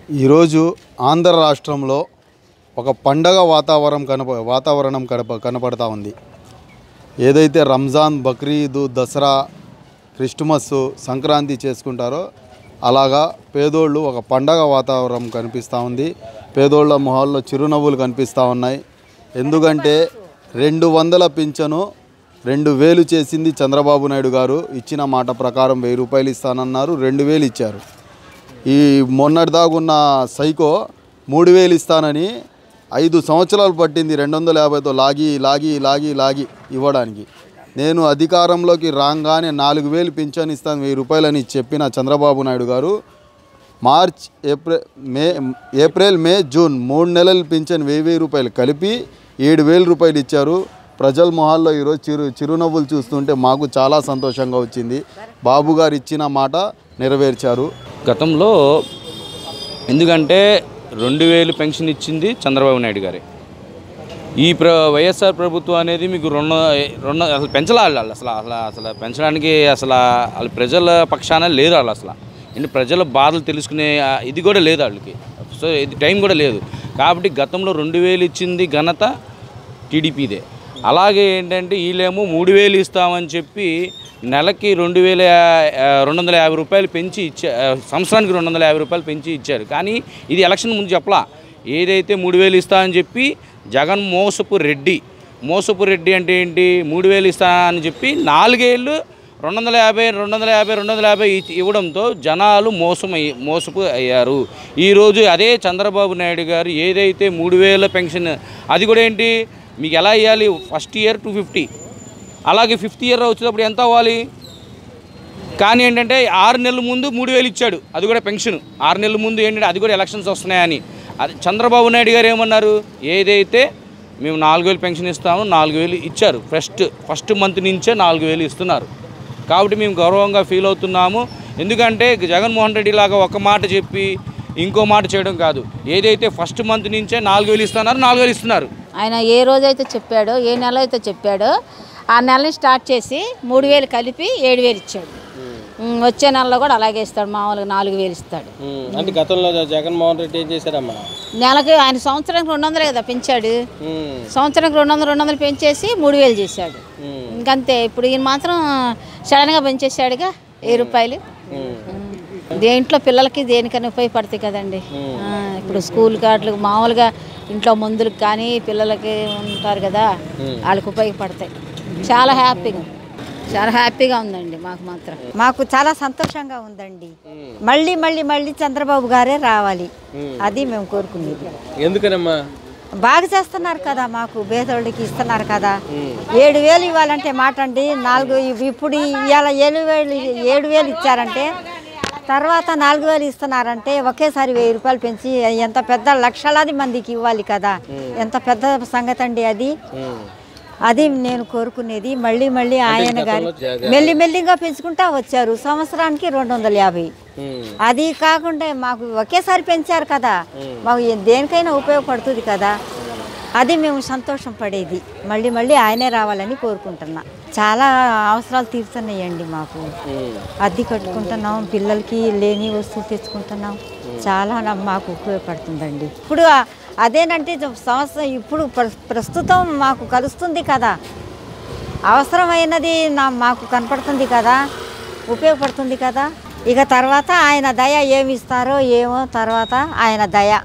ఈరోజు ఆంధ్ర రాష్ట్రంలో ఒక పండగ వాతావరణం కనపడతా ఉంది. ఏదైతే రంజాన్, బక్రీద్, దసరా, క్రిస్మస్, సంక్రాంతి చేసుకుంటారో అలాగా పేదోళ్ళు ఒక పండగ వాతావరణం కనిపిస్తూ ఉంది. పేదోళ్ళ మొహాల్లో చిరునవ్వులు కనిపిస్తూ ఉన్నాయి. ఎందుకంటే 200 పింఛను 2000 చేసింది చంద్రబాబు నాయుడు గారు. ఇచ్చిన మాట ప్రకారం 1000 రూపాయలు ఇస్తానన్నారు, 2000 ఇచ్చారు. ఈ మొన్నటిదాకున్న సైకో 3000 ఇస్తానని 5 సంవత్సరాలు పట్టింది 250తో లాగి ఇవ్వడానికి. నేను అధికారంలోకి రాగానే 4000 పింఛన్ ఇస్తాను, 1000 రూపాయలని చెప్పిన చంద్రబాబు నాయుడు గారు మార్చ్, ఏప్రిల్, మే, జూన్ 3 నెలల పింఛన్ 1000 రూపాయలు కలిపి 7000 రూపాయలు ఇచ్చారు. ప్రజల మొహాల్లో ఈరోజు చిరునవ్వులు చూస్తుంటే మాకు చాలా సంతోషంగా వచ్చింది. బాబు గారు ఇచ్చిన మాట నెరవేర్చారు. గతంలో ఎందుకంటే 2000 పెన్షన్ ఇచ్చింది చంద్రబాబు నాయుడు గారే. ఈ వైఎస్ఆర్ ప్రభుత్వం అనేది మీకు అసలు పెంచలేదు. అసలు పెంచడానికి వాళ్ళు ప్రజల పక్షాన లేదు. వాళ్ళు అసలు ప్రజల బాధలు తెలుసుకునే ఇది కూడా లేదు వాళ్ళకి. సో ఇది టైం కూడా లేదు. కాబట్టి గతంలో 2000 ఇచ్చింది ఘనత టీడీపీదే. అలాగే ఏంటంటే వీళ్ళేమో 3000 ఇస్తామని చెప్పి నెలకి 250 రూపాయలు పెంచి సంవత్సరానికి 250 రూపాయలు పెంచి ఇచ్చారు. కానీ ఇది ఎలక్షన్ ముందు చెప్పలా. ఏదైతే 3000 ఇస్తామని చెప్పి జగన్ మోసపు రెడ్డి అంటే ఏంటి, 3000 ఇస్తా అని చెప్పి 4 ఏళ్ళు 250 ఇవ్వడంతో జనాలు మోసపు అయ్యారు. ఈరోజు అదే చంద్రబాబు నాయుడు గారు ఏదైతే 3000 పెన్షన్, అది కూడా ఏంటి మీకు ఎలా ఇవ్వాలి, ఫస్ట్ ఇయర్ 250, అలాగే 5th ఇయర్ వచ్చేటప్పుడు ఎంత అవ్వాలి. కానీ ఏంటంటే 6 నెలల ముందు 3000 ఇచ్చాడు, అది కూడా పెన్షన్. 6 నెలల ముందు ఏంటంటే అది కూడా ఎలక్షన్స్ వస్తున్నాయని. అది చంద్రబాబు నాయుడు గారు ఏమన్నారు, ఏదైతే మేము 4000 పెన్షన్ ఇస్తాము 4000 ఇచ్చారు. ఫస్ట్ మంత్ నుంచే 4000 ఇస్తున్నారు. కాబట్టి మేము గౌరవంగా ఫీల్ అవుతున్నాము. ఎందుకంటే జగన్మోహన్ రెడ్డి లాగా ఒక మాట చెప్పి ఇంకో మాట చేయడం కాదు. ఏదైతే ఫస్ట్ మంత్ నుంచే 4000 ఇస్తున్నారు, 4000 ఇస్తున్నారు. ఆయన ఏ రోజైతే చెప్పాడో, ఏ నెల అయితే చెప్పాడో ఆ నెలని స్టార్ట్ చేసి 3000 కలిపి 7000 ఇచ్చాడు. వచ్చే నెలలో కూడా అలాగే ఇస్తాడు, మామూలుగా 4000 ఇస్తాడు. అంటే గతంలో జగన్మోహన్ రెడ్డి ఏం చేశారమ్మా, నెలకి ఆయన సంవత్సరానికి 200 కదా పెంచాడు. సంవత్సరానికి 200 పెంచేసి 3000 చేశాడు. ఇంకంతే. ఇప్పుడు ఈయన మాత్రం సడన్గా పెంచేశాడుగా 1000 రూపాయలు. దేంట్లో పిల్లలకి దేనికైనా ఉపయోగపడతాయి కదండి. ఇప్పుడు స్కూల్ కార్డులకు, మామూలుగా ఇంట్లో మందులకు కానీ పిల్లలకి ఉంటారు కదా, వాళ్ళకి ఉపయోగపడతాయి. చాలా హ్యాపీగా ఉందండి. మాకు చాలా సంతోషంగా ఉందండి. మళ్ళీ చంద్రబాబు గారే రావాలి, అది మేము కోరుకునేది. ఎందుకనమ్మా, బాగా చేస్తున్నారు కదా, మాకు పేదోళ్ళకి ఇస్తున్నారు కదా. 7000 ఇవ్వాలంటే మాట అండి. ఇప్పుడు ఇవాళ 7000 ఇచ్చారంటే తర్వాత 4000 ఇస్తున్నారంటే ఒకేసారి 1000 రూపాయలు పెంచి ఎంత పెద్ద లక్షలాది మందికి ఇవ్వాలి కదా. ఎంత పెద్ద సంగతి అండి అది నేను కోరుకునేది. మళ్ళీ ఆయన గారు మెల్లిగా పెంచుకుంటా వచ్చారు. సంవత్సరానికి 250. అది కాకుండా మాకు ఒకేసారి పెంచారు కదా, మాకు దేనికైనా ఉపయోగపడుతుంది కదా. అది మేము సంతోషం పడేది. మళ్ళీ ఆయనే రావాలని కోరుకుంటున్నా. చాలా అవసరాలు తీరుతున్నాయండి మాకు. అద్దె కట్టుకుంటున్నాం, పిల్లలకి లేని వస్తువులు తెచ్చుకుంటున్నాం. చాలా మాకు ఉపయోగపడుతుందండి. ఇప్పుడు అదేనంటే సంవత్సరం ఇప్పుడు ప్రస్తుతం మాకు కలుస్తుంది కదా, అవసరమైనది మాకు కనపడుతుంది కదా, ఉపయోగపడుతుంది కదా. ఇక తర్వాత ఆయన దయ ఏమి ఇస్తారో ఏమో, తర్వాత ఆయన దయ.